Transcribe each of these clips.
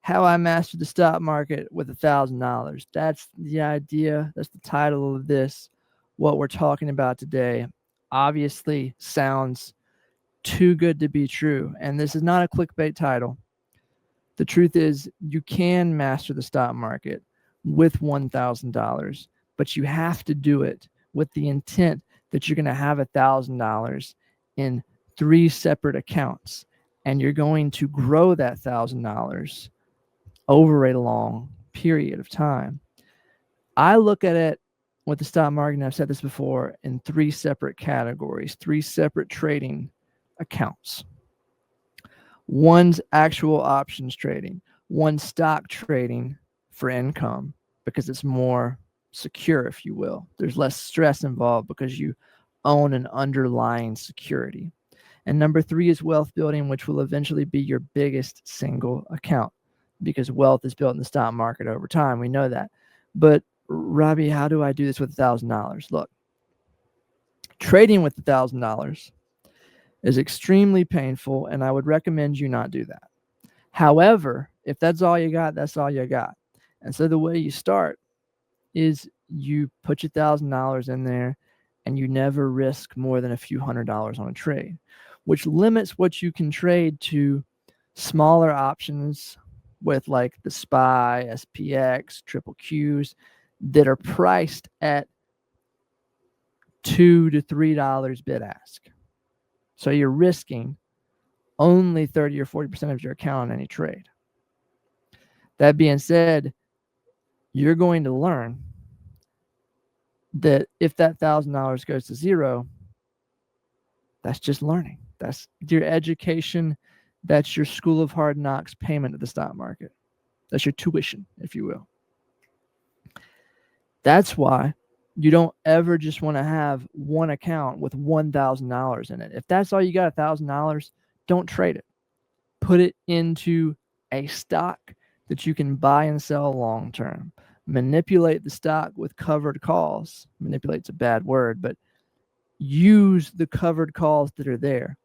How I Mastered the Stock Market with $1,000. That's the idea. That's the title of this. What we're talking about today obviously sounds too good to be true. And this is not a clickbait title. The truth is, you can master the stock market with $1,000, but you have to do it with the intent that you're going to have $1,000 in 3 separate accounts, and you're going to grow that $1,000 over a long period of time. I look at it with the stock market, and I've said this before, in 3 separate categories, 3 separate trading accounts. One's actual options trading, one stock trading for income because it's more secure, if you will. There's less stress involved because you own an underlying security. And number 3 is wealth building, which will eventually be your biggest single account because wealth is built in the stock market over time. We know that. But Robbie, how do I do this with $1,000? Look, trading with $1,000 is extremely painful, and I would recommend you not do that. However, if that's all you got, that's all you got. And so the way you start is you put your $1,000 in there and you never risk more than a few $100s on a trade, which limits what you can trade to smaller options with like the SPY, SPX, triple Qs that are priced at $2 to $3 bid ask. So you're risking only 30 or 40% of your account on any trade. That being said, you're going to learn that if that $1,000 goes to zero, that's just learning. That's your education. That's your school of hard knocks payment to the stock market. That's your tuition, if you will. That's why you don't ever just want to have one account with $1,000 in it. If that's all you got, $1,000, don't trade it. Put it into a stock that you can buy and sell long term. Manipulate the stock with covered calls. Manipulate's a bad word, but use the covered calls that are there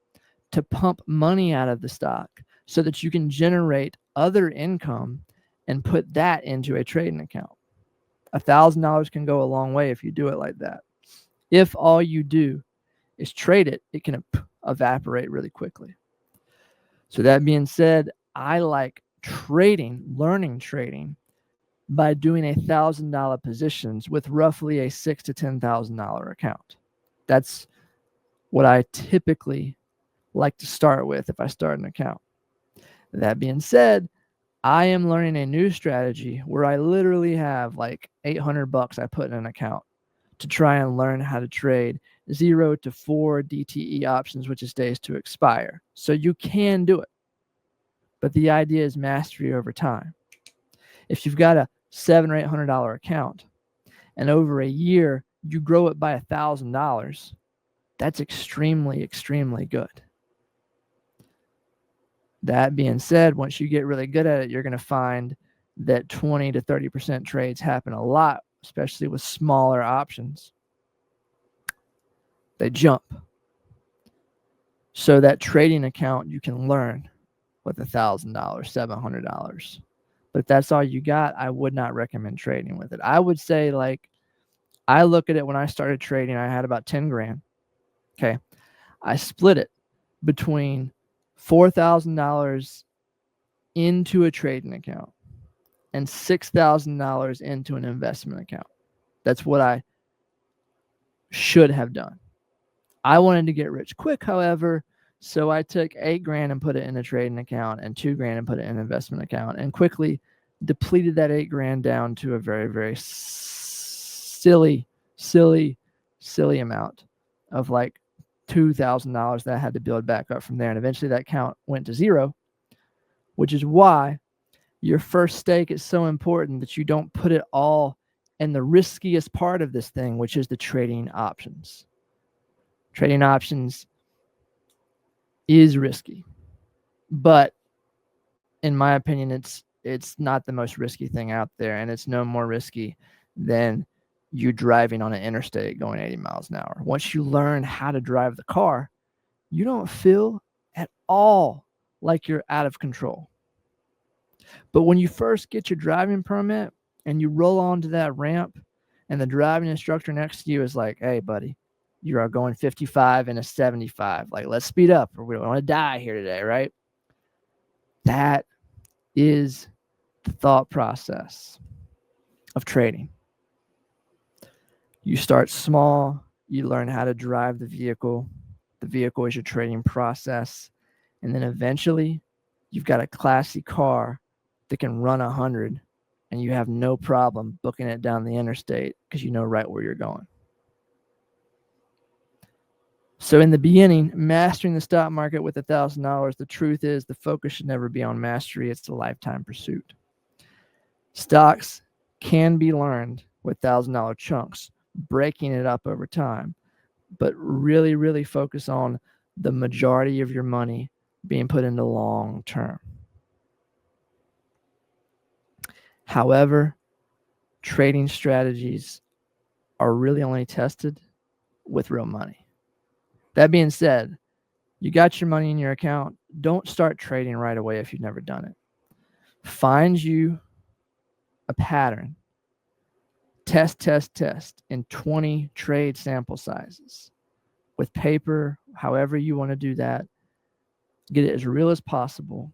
to pump money out of the stock so that you can generate other income and put that into a trading account. $1,000 can go a long way if you do it like that. If all you do is trade it, it can evaporate really quickly. So that being said, I like trading, learning trading by doing $1,000 positions with roughly a $6,000 to $10,000 account. That's what I typically like to start with if I start an account. That being said, I am learning a new strategy where I literally have like $800 I put in an account to try and learn how to trade 0 to 4 DTE options, which is days to expire. So you can do it, but the idea is mastery over time. If you've got a $700 or $800 account and over a year you grow it by $1,000, that's extremely, extremely good. That being said, once you get really good at it, you're going to find that 20 to 30% trades happen a lot, especially with smaller options. They jump. So that trading account you can learn with $1,000, $700. But if that's all you got, I would not recommend trading with it. I would say, like, I look at it when I started trading, I had about 10 grand. Okay. I split it between $4,000 into a trading account and $6,000 into an investment account. That's what I should have done. I wanted to get rich quick, however, so I took 8 grand and put it in a trading account and 2 grand and put it in an investment account and quickly depleted that 8 grand down to a very, very silly amount of like $2,000 that I had to build back up from there. And eventually that account went to zero, which is why your first stake is so important that you don't put it all in the riskiest part of this thing, which is the trading options. Trading options is risky, but in my opinion, it's not the most risky thing out there, and it's no more risky than you driving on an interstate going 80 miles an hour. Once you learn how to drive the car, you don't feel at all like you're out of control. But when you first get your driving permit and you roll onto that ramp and the driving instructor next to you is like, hey, buddy, you are going 55 and a 75. Like, let's speed up or we don't want to die here today, right? That is the thought process of trading. You start small, you learn how to drive the vehicle. The vehicle is your trading process. And then eventually, you've got a classy car that can run 100 and you have no problem booking it down the interstate because you know right where you're going. So in the beginning, mastering the stock market with $1,000, the truth is the focus should never be on mastery. It's a lifetime pursuit. Stocks can be learned with $1,000 chunks, breaking it up over time, but really, really focus on the majority of your money being put into long term. However, trading strategies are really only tested with real money. That being said, you got your money in your account. Don't start trading right away if you've never done it. Find you a pattern. Test in 20 trade sample sizes with paper, however you want to do that. Get it as real as possible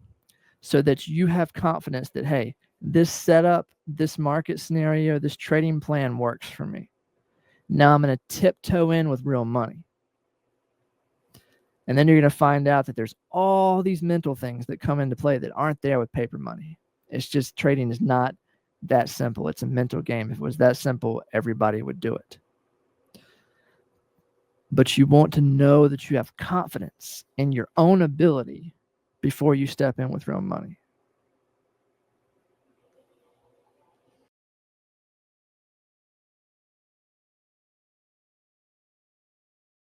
so that you have confidence that, hey, this setup, this market scenario, this trading plan works for me. Now I'm going to tiptoe in with real money. And then you're going to find out that there's all these mental things that come into play that aren't there with paper money. It's just trading is not that simple. It's a mental game. If it was that simple, everybody would do it. But you want to know that you have confidence in your own ability before you step in with real money.